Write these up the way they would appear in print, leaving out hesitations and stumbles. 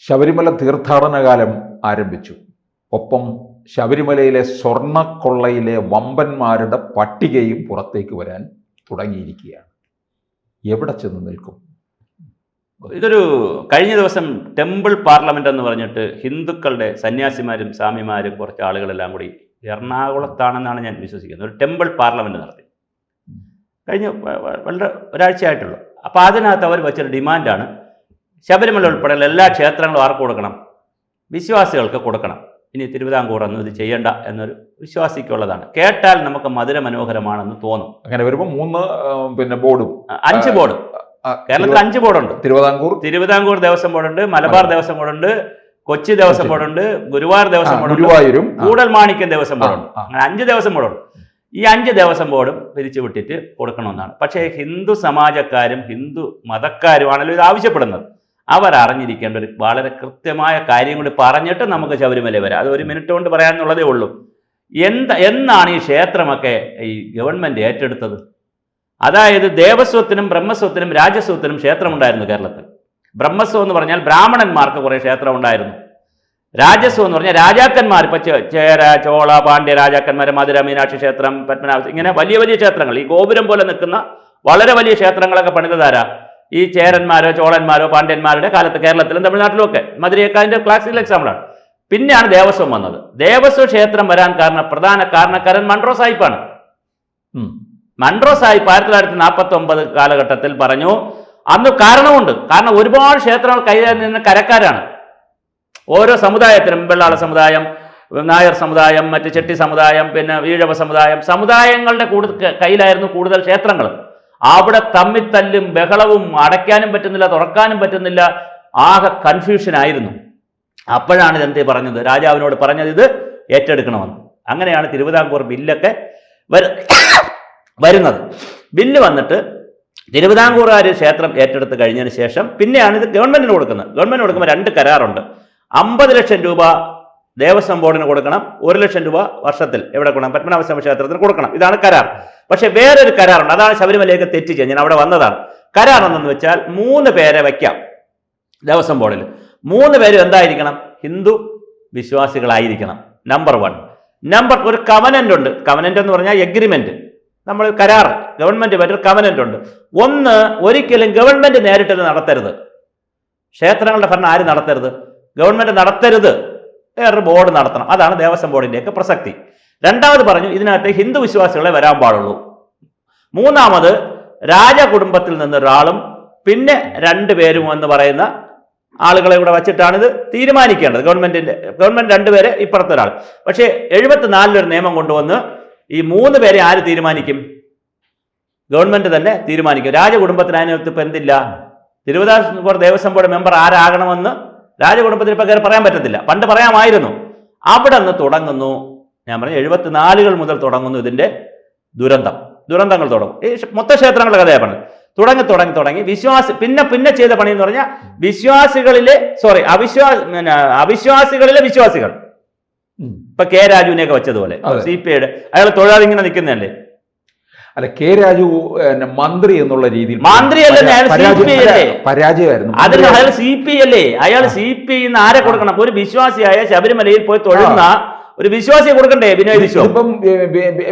ശബരിമല തീർത്ഥാടന കാലം ആരംഭിച്ചു. ഒപ്പം ശബരിമലയിലെ സ്വർണ്ണക്കൊള്ളയിലെ വമ്പന്മാരുടെ പട്ടികയും പുറത്തേക്ക് വരാൻ തുടങ്ങിയിരിക്കുകയാണ്. എവിടെ ചെന്ന് നിൽക്കും? ഇതൊരു കഴിഞ്ഞ ദിവസം ടെമ്പിൾ പാർലമെന്റ് എന്ന് പറഞ്ഞിട്ട് ഹിന്ദുക്കളുടെ സന്യാസിമാരും സ്വാമിമാരും കുറച്ച് ആളുകളെല്ലാം കൂടി എറണാകുളത്താണെന്നാണ് ഞാൻ വിശ്വസിക്കുന്നത്, ഒരു ടെമ്പിൾ പാർലമെന്റ് നടത്തി. കഴിഞ്ഞ വളരെ ഒരാഴ്ചയായിട്ടുള്ളൂ. അപ്പോൾ അതിനകത്ത് അവർ വെച്ചൊരു ഡിമാൻഡാണ്, ശബരിമല ഉൾപ്പെടെയുള്ള എല്ലാ ക്ഷേത്രങ്ങളും ആർക്ക് കൊടുക്കണം? വിശ്വാസികൾക്ക് കൊടുക്കണം. ഇനി തിരുവിതാംകൂർ ഒന്നും ഇത് ചെയ്യണ്ട എന്നൊരു വിശ്വാസിക്കുള്ളതാണ്. കേട്ടാൽ നമുക്ക് മധുര മനോഹരമാണെന്ന് തോന്നും. അങ്ങനെ വരുമ്പോൾ 3 ബോർഡും 5 ബോർഡ് കേരളത്തിൽ 5 ബോർഡുണ്ട്. തിരുവിതാംകൂർ ദേവസ്വം ബോർഡുണ്ട്, മലബാർ ദേവസ്വം ബോർഡുണ്ട്, കൊച്ചി ദേവസ്വം ബോർഡുണ്ട്, ഗുരുവായൂർ ദേവസ്വം ബോർഡും, കൂടൽമാണിക്യം ദേവസ്വം ബോർഡുണ്ട്. അങ്ങനെ 5 ദേവസ്വം ബോർഡുണ്ട്. ഈ 5 ദേവസ്വം ബോർഡും പിരിച്ചു വിട്ടിട്ട് കൊടുക്കണമെന്നാണ്. പക്ഷേ ഹിന്ദു സമാജക്കാരും ഹിന്ദു മതക്കാരുമാണല്ലോ ഇത് ആവശ്യപ്പെടുന്നത്. അവർ അറിഞ്ഞിരിക്കേണ്ട ഒരു വളരെ കൃത്യമായ കാര്യം കൂടി പറഞ്ഞിട്ട് നമുക്ക് ശബരിമല വരാം. അത് 1 മിനിറ്റ് കൊണ്ട് പറയാമെന്നുള്ളതേ ഉള്ളൂ. എന്നാണ് ഈ ക്ഷേത്രമൊക്കെ ഈ ഗവൺമെൻറ് ഏറ്റെടുത്തത്? അതായത് ദേവസ്വത്തിനും ബ്രഹ്മസ്വത്തിനും രാജസ്വത്തിനും ക്ഷേത്രമുണ്ടായിരുന്നു കേരളത്തിൽ. ബ്രഹ്മസ്വം എന്ന് പറഞ്ഞാൽ ബ്രാഹ്മണന്മാർക്ക് കുറേ ക്ഷേത്രം ഉണ്ടായിരുന്നു. രാജസ്വം എന്ന് പറഞ്ഞാൽ രാജാക്കന്മാർ, ഇപ്പോൾ ചേര, ചോള, പാണ്ഡ്യ രാജാക്കന്മാർ, മധുര മീനാക്ഷി ക്ഷേത്രം, പത്മനാഭ, ഇങ്ങനെ വലിയ വലിയ ക്ഷേത്രങ്ങൾ, ഈ ഗോപുരം പോലെ നിൽക്കുന്ന വളരെ വലിയ ക്ഷേത്രങ്ങളൊക്കെ പണിതതാരാ? ഈ ചേരന്മാരോ ചോളന്മാരോ പാണ്ഡ്യന്മാരുടെ കാലത്ത് കേരളത്തിലും തമിഴ്നാട്ടിലും ഒക്കെ. മധുരയൊക്കെ അതിൻ്റെ ക്ലാസിക്കൽ എക്സാമ്പിളാണ്. പിന്നെയാണ് ദേവസ്വം വന്നത്. ദേവസ്വ ക്ഷേത്രം വരാൻ പ്രധാന കാരണക്കാരൻ മൺട്രോ സാഹിബാണ്. മൺട്രോ സാഹിബ് 1949 കാലഘട്ടത്തിൽ പറഞ്ഞു. അന്ന് കാരണമുണ്ട്. കാരണം ഒരുപാട് ക്ഷേത്രങ്ങൾ കൈകാര്യം ചെയ്യുന്ന കരക്കാരാണ്. ഓരോ സമുദായത്തിനും, വെള്ളാള സമുദായം, നായർ സമുദായം, മറ്റ് ചെട്ടി സമുദായം, പിന്നെ ഈഴവ സമുദായം, സമുദായങ്ങളുടെ കയ്യിലായിരുന്നു കൂടുതൽ ക്ഷേത്രങ്ങൾ. അവിടെ തമ്മിത്തല്ലും ബഹളവും, അടയ്ക്കാനും പറ്റുന്നില്ല, തുറക്കാനും പറ്റുന്നില്ല, ആകെ കൺഫ്യൂഷൻ ആയിരുന്നു. അപ്പോഴാണ് ഇതെന്ത് പറഞ്ഞത്, രാജാവിനോട് പറഞ്ഞത് ഇത് ഏറ്റെടുക്കണമെന്ന്. അങ്ങനെയാണ് തിരുവിതാംകൂർ ബില്ലൊക്കെ വരുന്നത്. ബില്ല് വന്നിട്ട് തിരുവിതാംകൂറുകാർ ക്ഷേത്രം ഏറ്റെടുത്ത് കഴിഞ്ഞതിന് ശേഷം പിന്നെയാണ് ഇത് ഗവൺമെന്റിന് കൊടുക്കുന്നത്. ഗവൺമെന്റ് കൊടുക്കുമ്പോൾ 2 കരാറുണ്ട്. 50 ലക്ഷം രൂപ ദേവസ്വം ബോർഡിന് കൊടുക്കണം, 1 ലക്ഷം രൂപ വർഷത്തിൽ എവിടെ കൊടുക്കണം? പത്മനാഭസ്വാമി ക്ഷേത്രത്തിന് കൊടുക്കണം. ഇതാണ് കരാർ. പക്ഷെ വേറൊരു കരാറുണ്ട്. അതാണ് ശബരിമലയൊക്കെ തെറ്റിച്ച് ഞാൻ അവിടെ വന്നതാണ്. കരാർ എന്നു വെച്ചാൽ 3 പേരെ വയ്ക്കാം ദേവസ്വം ബോർഡിൽ. 3 പേരും എന്തായിരിക്കണം? ഹിന്ദു വിശ്വാസികളായിരിക്കണം. നമ്പർ 1. ഒരു കവനന്റ് ഉണ്ട്. കവനന്റ് എന്ന് പറഞ്ഞാൽ എഗ്രിമെന്റ്, നമ്മൾ കരാർ, ഗവൺമെന്റ് പറ്റൊരു കവനന്റ് ഉണ്ട്. ഒരിക്കലും ഗവൺമെന്റ് നേരിട്ട് നടത്തരുത്. ക്ഷേത്രങ്ങളുടെ ഭരണം ആര് നടത്തരുത്? ഗവൺമെന്റ് നടത്തരുത്, വേറൊരു ബോർഡ് നടത്തണം. അതാണ് ദേവസ്വം ബോർഡിന്റെയൊക്കെ പ്രസക്തി. 2ാമത് പറഞ്ഞു, ഇതിനകത്ത് ഹിന്ദു വിശ്വാസികളെ വരാൻ പാടുള്ളൂ. 3ാമത് രാജകുടുംബത്തിൽ നിന്നൊരാളും പിന്നെ 2 പേരും എന്ന് പറയുന്ന ആളുകളെ കൂടെ വച്ചിട്ടാണ് ഇത് തീരുമാനിക്കേണ്ടത്. ഗവൺമെന്റ് 2 പേരെ, ഇപ്പുറത്തൊരാൾ. പക്ഷേ 74 നിയമം കൊണ്ടുവന്ന് ഈ 3 പേരെ ആര് തീരുമാനിക്കും? ഗവൺമെന്റ് തന്നെ തീരുമാനിക്കും. രാജകുടുംബത്തിന് അതിനകത്ത് ഇപ്പം എന്തില്ല? തിരുവിതാംകൂർ ദേവസ്വം ബോർഡ് മെമ്പർ ആരാകണമെന്ന് രാജകുടുംബത്തിന് ഇപ്പം പറയാൻ പറ്റത്തില്ല. പണ്ട് പറയാമായിരുന്നു. അവിടെ നിന്ന് തുടങ്ങുന്നു, ഞാൻ പറഞ്ഞു 74 മുതൽ തുടങ്ങുന്നു ഇതിന്റെ ദുരന്തങ്ങൾ തുടങ്ങും. ഈ മൊത്ത ക്ഷേത്രങ്ങളുടെ കഥയാണ് പറഞ്ഞത്. തുടങ്ങി പിന്നെ ചെയ്ത പണി എന്ന് പറഞ്ഞാൽ അവിശ്വാസികളിലെ വിശ്വാസികൾ. ഇപ്പൊ കെ രാജുവിനെയൊക്കെ വെച്ചതുപോലെ CPI അയാൾ തൊഴിലാളി ഇങ്ങനെ നിൽക്കുന്നതല്ലേ? അല്ല, കെ രാജു മന്ത്രി എന്നുള്ള രീതിയിൽ മന്ത്രിയല്ലേ? പരാജയമായിരുന്നു. അതിന് അയാൾ CPI അല്ലേ? അയാൾ CPI ആരെ കൊടുക്കണം? ഒരു വിശ്വാസിയായ ശബരിമലയിൽ പോയി തൊഴുന്ന ഒരു വിശ്വാസിയെ കൊടുക്കണ്ടേ? വിനയ വിശ്വാസം ഇപ്പം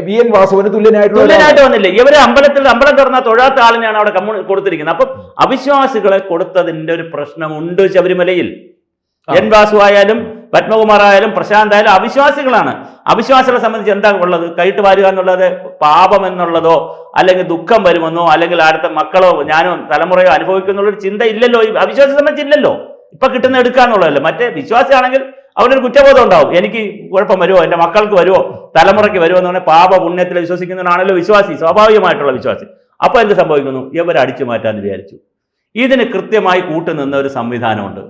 VN വാസുവിന് തുല്യനായിട്ട് വന്നില്ലേ? ഇവര് അമ്പലം തുറന്ന തൊഴാത്ത ആളിനെയാണ് അവിടെ കൊടുത്തിരിക്കുന്നത്. അപ്പം അവിശ്വാസികളെ കൊടുത്തതിന്റെ ഒരു പ്രശ്നമുണ്ട് ശബരിമലയിൽ. എൻ വാസു ആയാലും പത്മകുമാർ ആയാലും പ്രശാന്ത് ആയാലും അവിശ്വാസികളാണ്. അവിശ്വാസികളെ സംബന്ധിച്ച് എന്താ ഉള്ളത്? കൈട്ട് വാരുക എന്നുള്ളത് പാപം എന്നുള്ളതോ അല്ലെങ്കിൽ ദുഃഖം വരുമെന്നോ അല്ലെങ്കിൽ അടുത്ത മക്കളോ ഞാനോ തലമുറയോ അനുഭവിക്കുന്നുള്ളൊരു ചിന്ത ഇല്ലല്ലോ. ഈ അവിശ്വാസിയെ സംബന്ധിച്ചില്ലല്ലോ. ഇപ്പൊ കിട്ടുന്ന എടുക്കാന്നുള്ളതല്ലോ. മറ്റേ വിശ്വാസിയാണെങ്കിൽ അവനൊരു കുറ്റബോധം ഉണ്ടാവും. എനിക്ക് കുഴപ്പം വരുമോ, എൻ്റെ മക്കൾക്ക് വരുമോ, തലമുറയ്ക്ക് വരുമോ എന്ന് പറഞ്ഞാൽ പാപ പുണ്യത്തിൽ വിശ്വസിക്കുന്നവനാണല്ലോ വിശ്വാസി, സ്വാഭാവികമായിട്ടുള്ള വിശ്വാസി. അപ്പൊ എന്ത് സംഭവിക്കുന്നു? ഇവർ അടിച്ചു മാറ്റാന്ന് വിചാരിച്ചു. ഇതിന് കൃത്യമായി കൂട്ടുനിന്ന ഒരു സംവിധാനമുണ്ട്.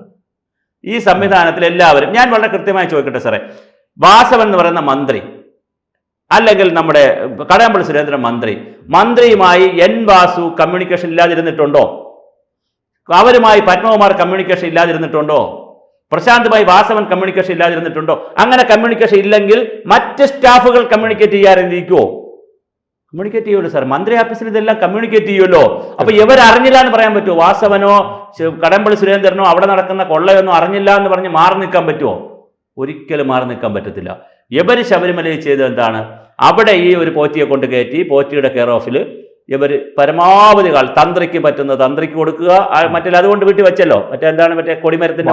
ഈ സംവിധാനത്തിൽ എല്ലാവരും, ഞാൻ വളരെ കൃത്യമായി ചോദിക്കട്ടെ സാറേ, വാസവൻ എന്ന് പറയുന്ന മന്ത്രി അല്ലെങ്കിൽ നമ്മുടെ കടകംപള്ളി സുരേന്ദ്രൻ മന്ത്രിയുമായി എൻ വാസു കമ്മ്യൂണിക്കേഷൻ ഇല്ലാതിരുന്നിട്ടുണ്ടോ? അവരുമായി പത്മകുമാർ കമ്മ്യൂണിക്കേഷൻ ഇല്ലാതിരുന്നിട്ടുണ്ടോ? പ്രശാന്തുമായി വാസവൻ കമ്മ്യൂണിക്കേഷൻ ഇല്ലാതിരുന്നിട്ടുണ്ടോ? അങ്ങനെ കമ്മ്യൂണിക്കേഷൻ ഇല്ലെങ്കിൽ മറ്റ് സ്റ്റാഫുകൾ കമ്മ്യൂണിക്കേറ്റ് ചെയ്യാതിരിക്കുമോ? കമ്മ്യൂണിക്കേറ്റ് ചെയ്യുമല്ലോ സാർ. മന്ത്രി ഓഫീസിൽ ഇതെല്ലാം കമ്മ്യൂണിക്കേറ്റ് ചെയ്യുമല്ലോ. അപ്പൊ ഇവരറിഞ്ഞില്ല എന്ന് പറയാൻ പറ്റുമോ? വാസവനോ കടമ്പള്ളി സുരേന്ദ്രനോ അവിടെ നടക്കുന്ന കൊള്ളയൊന്നും അറിഞ്ഞില്ല എന്ന് പറഞ്ഞ് മാറി നിൽക്കാൻ പറ്റുമോ? ഒരിക്കലും മാറി നിൽക്കാൻ പറ്റത്തില്ല. ഇവർ ശബരിമലയിൽ ചെയ്തത് എന്താണ്? അവിടെ ഈ ഒരു പോറ്റിയെ കൊണ്ട് കയറ്റി പോറ്റിയുടെ കെയർ ഓഫിൽ ഇവർ പരമാവധി തന്ത്രിക്ക് പറ്റുന്ന തന്ത്രിക്ക് കൊടുക്കുക. മറ്റേ അതുകൊണ്ട് വീട്ടിൽ വെച്ചല്ലോ, എന്താണ് മറ്റേ കൊടിമരത്തിന്റെ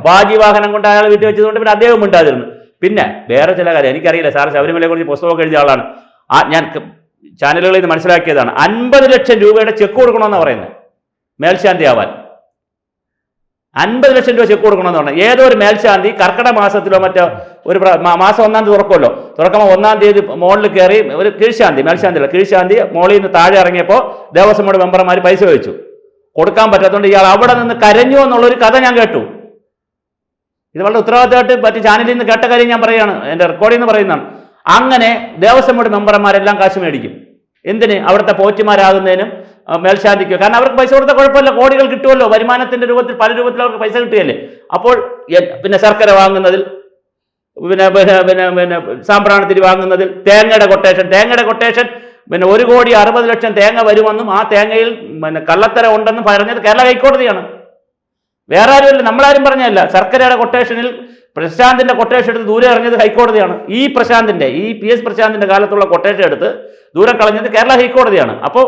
വാജിവാഹനം കൊണ്ട് അയാൾ വീട്ടിൽ വെച്ചതുകൊണ്ട് പിന്നെ അദ്ദേഹം ഉണ്ടായിരുന്നു. പിന്നെ വേറെ ചില കാര്യം എനിക്കറിയില്ല, സാർ ശബരിമലയെ കുറിച്ച് പുസ്തകമൊക്കെ എഴുതിയ ആളാണ്. ഞാൻ ചാനലുകളിൽ നിന്ന് മനസ്സിലാക്കിയതാണ്. 50 ലക്ഷം രൂപയുടെ ചെക്ക് കൊടുക്കണമെന്നാണ് പറയുന്നത് മേൽശാന്തി ആവാൻ. 50 ലക്ഷം രൂപ ചെക്ക് കൊടുക്കണമെന്ന് പറഞ്ഞാൽ ഏതോ ഒരു മേൽശാന്തി കർക്കിടക മാസത്തിലോ മറ്റോ ഒരു മാസം 1-ാം തീയതി തുറക്കുമല്ലോ, തുറക്കുമ്പോൾ 1-ാം തീയതി മുകളിൽ കയറി ഒരു കീഴ്ശാന്തി, മേൽശാന്തിയല്ല കീഴ്ശാന്തി മോളിൽ നിന്ന് താഴെ ഇറങ്ങിയപ്പോൾ ദേവസ്വം ബോർഡ് മെമ്പർമാർ പൈസ വെച്ചു കൊടുക്കാൻ പറ്റാത്തതുകൊണ്ട് ഇയാൾ അവിടെ നിന്ന് കരഞ്ഞു എന്നുള്ളൊരു കഥ ഞാൻ കേട്ടു. ഇത് വളരെ ഉത്തരവാദിത്തമായിട്ട് മറ്റു ചാനലിൽ നിന്ന് കേട്ട കാര്യം ഞാൻ പറയുകയാണ്, എൻ്റെ റെക്കോർഡിൽ നിന്ന് പറയുന്നതാണ്. അങ്ങനെ ദേവസ്വം ബോർഡ് മെമ്പർമാരെല്ലാം കാശ് മേടിക്കും. എന്തിന്? അവിടുത്തെ പോറ്റിമാരാകുന്നതിനും മേൽശാന്തിക്കോ. കാരണം അവർക്ക് പൈസ കൊടുത്താൽ കുഴപ്പമില്ല, കോടികൾ കിട്ടുമല്ലോ, വരുമാനത്തിന്റെ രൂപത്തിൽ പല രൂപത്തിൽ അവർക്ക് പൈസ കിട്ടുകയല്ലേ. അപ്പോൾ പിന്നെ ശർക്കര വാങ്ങുന്നതിൽ, പിന്നെ സാമ്പ്രാണത്തിരി വാങ്ങുന്നതിൽ, തേങ്ങയുടെ കൊട്ടേഷൻ പിന്നെ 1,60,00,000 തേങ്ങ വരുമെന്നും ആ തേങ്ങയിൽ പിന്നെ കള്ളത്തരം ഉണ്ടെന്നും പറഞ്ഞത് കേരള ഹൈക്കോടതിയാണ്. വേറെ ആരുമല്ല, നമ്മളാരും പറഞ്ഞതല്ല. ശർക്കരയുടെ കൊട്ടേഷനിൽ പ്രശാന്തിന്റെ കൊട്ടേഷൻ എടുത്ത് ദൂരെ ഇറങ്ങിയത് ഹൈക്കോടതിയാണ്. ഈ PS പ്രശാന്തിന്റെ കാലത്തുള്ള കൊട്ടേഷൻ എടുത്ത് ദൂരെ കളഞ്ഞത് കേരള ഹൈക്കോടതിയാണ്. അപ്പോൾ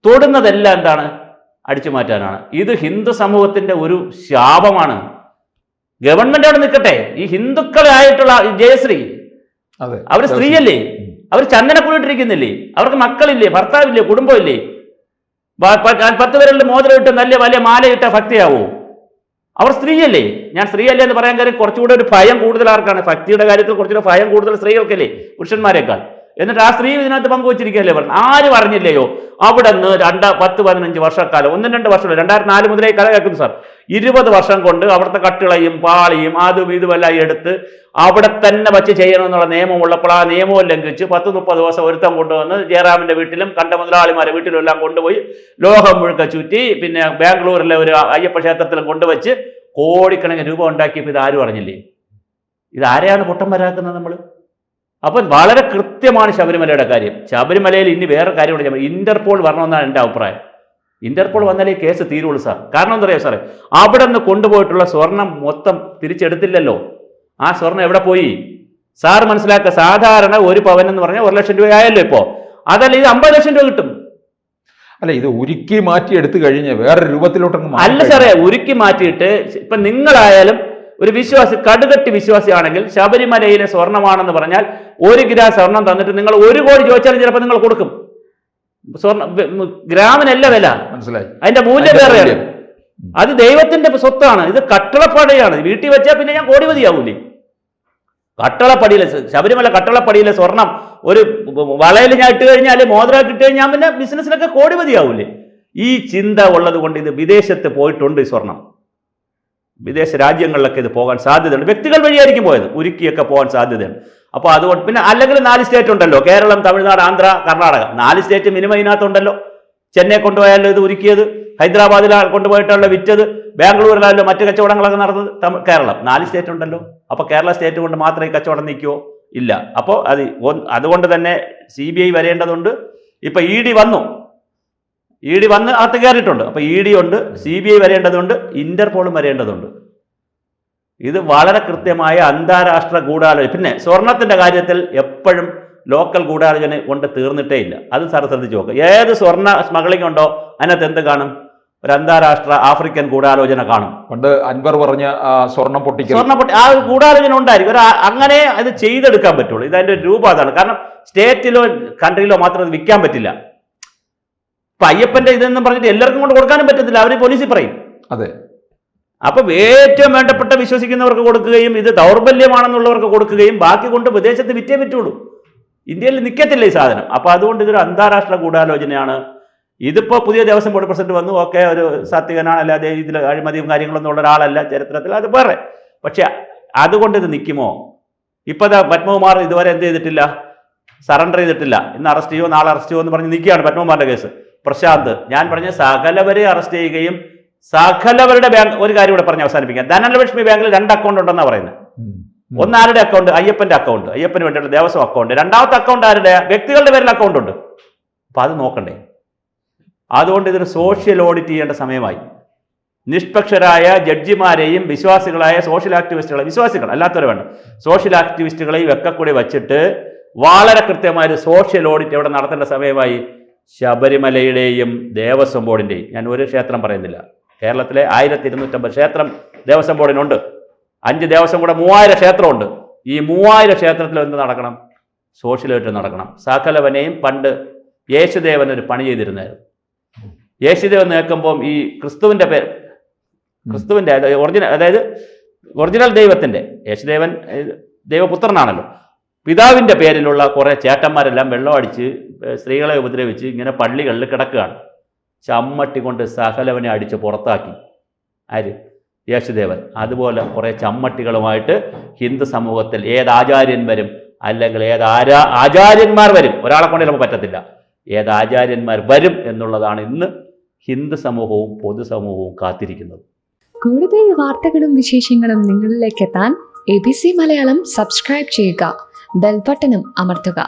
തൊടുന്നതെല്ലാം എന്താണ്? അടിച്ചു മാറ്റാനാണ്. ഇത് ഹിന്ദു സമൂഹത്തിന്റെ ഒരു ശാപമാണ്. ഗവൺമെന്റ് അവിടെ നിൽക്കട്ടെ. ഈ ഹിന്ദുക്കളായിട്ടുള്ള ജയശ്രീ അവർ സ്ത്രീയല്ലേ? അവർ ചന്ദനക്കുഴിട്ടിരിക്കുന്നില്ലേ? അവർക്ക് മക്കളില്ലേ? ഭർത്താവില്ലേ? കുടുംബമില്ലേ? 10 പേരുടെ മോതിരം ഇട്ട് നല്ല വലിയ മാലയിട്ട ഭക്തിയാവോ? അവർ സ്ത്രീയല്ലേ? ഞാൻ സ്ത്രീയല്ലേ എന്ന് പറയാൻ കാര്യം കുറച്ചുകൂടെ ഒരു ഭയം കൂടുതൽ ആർക്കാണ്? ഭക്തിയുടെ കാര്യത്തിൽ കുറച്ചുകൂടെ ഭയം കൂടുതൽ സ്ത്രീകൾക്കല്ലേ പുരുഷന്മാരെക്കാൾ. എന്നിട്ട് ആ സ്ത്രീ ഇതിനകത്ത് പങ്കുവച്ചിരിക്കുകയല്ലേ പറഞ്ഞു. ആരും അറിഞ്ഞില്ലയോ? അവിടെ നിന്ന് 10-15 വർഷക്കാലം, 1-2 വർഷം, 2004 മുതലേ കഥ കേൾക്കുന്നു സാർ. 20 വർഷം കൊണ്ട് അവിടുത്തെ കട്ടിളയും പാളിയും അതും ഇതുമെല്ലാം എടുത്ത് അവിടെ തന്നെ വച്ച് ചെയ്യണമെന്നുള്ള നിയമം ഉള്ളപ്പോൾ ആ നിയമവും ലംഘിച്ച് 10-30 ദിവസം ഒരുത്തം കൊണ്ടുവന്ന് ജയറാമിന്റെ വീട്ടിലും കണ്ട മുതലാളിമാരുടെ വീട്ടിലും എല്ലാം കൊണ്ടുപോയി ലോകം മുഴുക്ക ചുറ്റി പിന്നെ ബാംഗ്ലൂരിലെ ഒരു അയ്യപ്പ ക്ഷേത്രത്തിലും കൊണ്ടുവച്ച് കോടിക്കണക്കിന് രൂപ ഉണ്ടാക്കിയപ്പോൾ ഇത് ആരും അറിഞ്ഞില്ലേ? ഇതാരെയാണ് പൊട്ടം വരാക്കുന്നത് നമ്മൾ? അപ്പം വളരെ കൃത്യമാണ് ശബരിമലയുടെ കാര്യം. ശബരിമലയിൽ ഇനി വേറെ കാര്യം കൂടെ, ഇന്റർപോൾ വരണമെന്നാണ് എൻ്റെ അഭിപ്രായം. ഇന്റർപോൾ വന്നാലേ കേസ് തീരുള്ളൂ സാർ. കാരണം എന്താ പറയുക സാറേ, അവിടെ നിന്ന് കൊണ്ടുപോയിട്ടുള്ള സ്വർണം മൊത്തം തിരിച്ചെടുത്തില്ലല്ലോ. ആ സ്വർണം എവിടെ പോയി? സാർ മനസ്സിലാക്കുക, സാധാരണ 1 പവൻ എന്ന് പറഞ്ഞാൽ 1 ലക്ഷം രൂപയായല്ലോ ഇപ്പോൾ. അതല്ല, ഇത് 50 ലക്ഷം രൂപ കിട്ടും. അല്ല, ഇത് ഉരുക്കി മാറ്റി എടുത്തു കഴിഞ്ഞ് വേറെ രൂപത്തിലോട്ടൊന്നും അല്ല സാറേ, ഉരുക്കി മാറ്റിയിട്ട് ഇപ്പൊ നിങ്ങളായാലും ഒരു വിശ്വാസി, കടുകട്ടി വിശ്വാസിയാണെങ്കിൽ ശബരിമലയിലെ സ്വർണ്ണമാണെന്ന് പറഞ്ഞാൽ 1 ഗ്രാം സ്വർണം തന്നിട്ട് നിങ്ങൾ 1 കോടി ചോദിച്ചാലും ചിലപ്പോൾ നിങ്ങൾ കൊടുക്കും. ഗ്രാമിനല്ല വില, മനസ്സിലായി? അതിന്റെ മൂല്യം വേറെയാണ്. അത് ദൈവത്തിന്റെ സ്വത്താണ്. ഇത് കട്ടളപ്പടിയാണ്. വീട്ടിൽ വെച്ചാൽ പിന്നെ ഞാൻ കോടിപതിയാവൂലേ? കട്ടളപ്പടിയിലെ ശബരിമല കട്ടളപ്പടിയിലെ സ്വർണം ഒരു വളയിൽ ഞാൻ ഇട്ട് കഴിഞ്ഞാൽ, മോതിരമാക്കി ഇട്ട് കഴിഞ്ഞാൽ പിന്നെ ബിസിനസ്സിലൊക്കെ കോടിപതിയാവൂലേ? ഈ ചിന്ത ഉള്ളത് കൊണ്ട് ഇത് വിദേശത്ത് പോയിട്ടുണ്ട്. ഈ സ്വർണം വിദേശ രാജ്യങ്ങളിലൊക്കെ ഇത് പോകാൻ സാധ്യതയുണ്ട്. വ്യക്തികൾ വഴിയായിരിക്കും പോയത്, ഉരുക്കിയൊക്കെ പോകാൻ സാധ്യതയുണ്ട്. അപ്പോൾ അതുകൊണ്ട് പിന്നെ അല്ലെങ്കിൽ 4 സ്റ്റേറ്റ് ഉണ്ടല്ലോ, കേരളം, തമിഴ്നാട്, ആന്ധ്ര, കർണാടക. 4 സ്റ്റേറ്റ് മിനിമം ഇതിനകത്തുണ്ടല്ലോ. ചെന്നൈ കൊണ്ടുപോയാലോ ഇത് ഉരുക്കിയത്, ഹൈദരാബാദിലാണ് കൊണ്ടുപോയിട്ടുള്ള വിറ്റത്, ബാംഗ്ലൂരിലാണല്ലോ മറ്റു കച്ചവടങ്ങളൊക്കെ നടന്നത്, കേരളം. 4 സ്റ്റേറ്റ് ഉണ്ടല്ലോ. അപ്പോൾ കേരള സ്റ്റേറ്റ് കൊണ്ട് മാത്രമേ ഈ കച്ചവടം നിൽക്കുമോ? ഇല്ല. അപ്പോൾ അതുകൊണ്ട് തന്നെ CBI വരേണ്ടതുണ്ട്. ഇപ്പം ED വന്നു അകത്ത് കയറിയിട്ടുണ്ട്. അപ്പോൾ ED ഉണ്ട്, CBI വരേണ്ടതുണ്ട്, ഇന്റർപോളും വരേണ്ടതുണ്ട്. ഇത് വളരെ കൃത്യമായ അന്താരാഷ്ട്ര ഗൂഢാലോചന. പിന്നെ സ്വർണത്തിന്റെ കാര്യത്തിൽ എപ്പോഴും ലോക്കൽ ഗൂഢാലോചന കൊണ്ട് തീർന്നിട്ടേ ഇല്ല. അത് സാർ ശ്രദ്ധിച്ചു നോക്കുക. ഏത് സ്വർണ്ണ സ്മഗ്ലിംഗ് ഉണ്ടോ അതിനകത്ത് എന്ത് കാണും? ഒരു അന്താരാഷ്ട്ര ആഫ്രിക്കൻ ഗൂഢാലോചന കാണും. പണ്ട് അൻവർ പറഞ്ഞ സ്വർണം പൊട്ടി ആ ഗൂഢാലോചന ഉണ്ടായിരിക്കും. അങ്ങനെ അത് ചെയ്തെടുക്കാൻ പറ്റുള്ളൂ. ഇതിന്റെ രൂപം അതാണ്. കാരണം സ്റ്റേറ്റിലോ കൺട്രിയിലോ മാത്രം അത് വിൽക്കാൻ പറ്റില്ല. ഇപ്പൊ അയ്യപ്പന്റെ ഇതെന്നും പറഞ്ഞിട്ട് എല്ലാവർക്കും കൊണ്ട് കൊടുക്കാനും പറ്റത്തില്ല. അവർ പോലീസിൽ പറയും. അതെ. അപ്പൊ ഏറ്റവും വേണ്ടപ്പെട്ട വിശ്വസിക്കുന്നവർക്ക് കൊടുക്കുകയും ഇത് ദൗർബല്യമാണെന്നുള്ളവർക്ക് കൊടുക്കുകയും ബാക്കി കൊണ്ട് വിദേശത്ത് വിറ്റേ പറ്റുള്ളൂ. ഇന്ത്യയിൽ നിൽക്കത്തില്ല ഈ സാധനം. അപ്പൊ അതുകൊണ്ട് ഇതൊരു അന്താരാഷ്ട്ര ഗൂഢാലോചനയാണ്. ഇതിപ്പോ പുതിയ ദേവസ്വം ബോർഡ് പ്രസിഡന്റ് വന്നു, ഓക്കെ, ഒരു സാത്വികനാണ്, അല്ലാതെ ഇതിൽ അഴിമതിയും കാര്യങ്ങളൊന്നും ഉള്ള ഒരാളല്ല ചരിത്രത്തിൽ, അത് വേറെ. പക്ഷെ അതുകൊണ്ട് ഇത് നിൽക്കുമോ? ഇപ്പൊ പത്മകുമാർ ഇതുവരെ എന്ത് ചെയ്തിട്ടില്ല, സറണ്ടർ ചെയ്തിട്ടില്ല. ഇന്ന് അറസ്റ്റ് ചെയ്യുമോ നാളെ അറസ്റ്റ് ചെയ്യുമോ എന്ന് പറഞ്ഞ് നിൽക്കുകയാണ് പത്മകുമാറിന്റെ കേസ്. പ്രശാന്ത്, ഞാൻ പറഞ്ഞ സകലവരെ അറസ്റ്റ് ചെയ്യുകയും സകലവരുടെ ബാങ്ക്, ഒരു കാര്യം കൂടെ പറഞ്ഞ് അവസാനിപ്പിക്കാം. ധനലക്ഷ്മി ബാങ്കിൽ 2 അക്കൗണ്ട് ഉണ്ടെന്നാണ് പറയുന്നത്. ഒന്ന് ആരുടെ അക്കൗണ്ട്? അയ്യപ്പന്റെ അക്കൗണ്ട്, അയ്യപ്പന് വേണ്ടിയുള്ള ദേവസ്വം അക്കൗണ്ട്. രണ്ടാമത്തെ അക്കൗണ്ട് ആരുടെ? വ്യക്തികളുടെ പേരിൽ അക്കൗണ്ട് ഉണ്ട്. അപ്പൊ അത് നോക്കണ്ടേ? അതുകൊണ്ട് ഇതൊരു സോഷ്യൽ ഓഡിറ്റ് ചെയ്യേണ്ട സമയമായി. നിഷ്പക്ഷരായ ജഡ്ജിമാരെയും വിശ്വാസികളായ സോഷ്യൽ ആക്ടിവിസ്റ്റുകളെ, വിശ്വാസികൾ അല്ലാത്തവരെ വേണ്ട, സോഷ്യൽ ആക്ടിവിസ്റ്റുകളെയും ഒക്കെ കൂടി വച്ചിട്ട് വളരെ കൃത്യമായ ഒരു സോഷ്യൽ ഓഡിറ്റ് ഇവിടെ നടത്തേണ്ട സമയമായി. ശബരിമലയുടെയും ദേവസ്വം ബോർഡിൻ്റെയും, ഞാൻ ഒരു ക്ഷേത്രം പറയുന്നില്ല, കേരളത്തിലെ 1250 ക്ഷേത്രം ദേവസ്വം ബോർഡിനുണ്ട്. 5 ദേവസ്വം കൂടെ 3000 ക്ഷേത്രമുണ്ട്. ഈ 3000 ക്ഷേത്രത്തിൽ എന്ത് നടക്കണം? സോഷ്യലായിട്ട് നടക്കണം. സകലവനെയും പണ്ട് യേശുദേവൻ ഒരു പണി ചെയ്തിരുന്നായിരുന്നു. യേശുദേവൻ നിൽക്കുമ്പം ഈ ക്രിസ്തുവിൻ്റെ ഒറിജിനൽ ദൈവത്തിൻ്റെ, യേശുദേവൻ ദൈവപുത്രനാണല്ലോ, പിതാവിൻ്റെ പേരിലുള്ള കുറേ ചേട്ടന്മാരെല്ലാം വെള്ളം അടിച്ച് സ്ത്രീകളെ ഉപദ്രവിച്ച് ഇങ്ങനെ പള്ളികളിൽ കിടക്കുകയാണ്. ചമ്മട്ടി കൊണ്ട് സകലവനെ അടിച്ച് പുറത്താക്കി. ആര്? യേശുദേവൻ. അതുപോലെ കുറേ ചമ്മട്ടികളുമായിട്ട് ഹിന്ദു സമൂഹത്തിൽ ഏത് ആചാര്യൻ വരും, അല്ലെങ്കിൽ ഏത് ആചാര്യന്മാർ വരും, ഒരാളെ കൊണ്ട് നമുക്ക് പറ്റത്തില്ല, ഏത് ആചാര്യന്മാർ വരും എന്നുള്ളതാണ് ഇന്ന് ഹിന്ദു സമൂഹവും പൊതുസമൂഹവും കാത്തിരിക്കുന്നത്. കൂടുതൽ വാർത്തകളും വിശേഷങ്ങളും നിങ്ങളിലേക്ക് എത്താൻ ABC മലയാളം സബ്സ്ക്രൈബ് ചെയ്യുക, ബെൽ ബട്ടണും അമർത്തുക.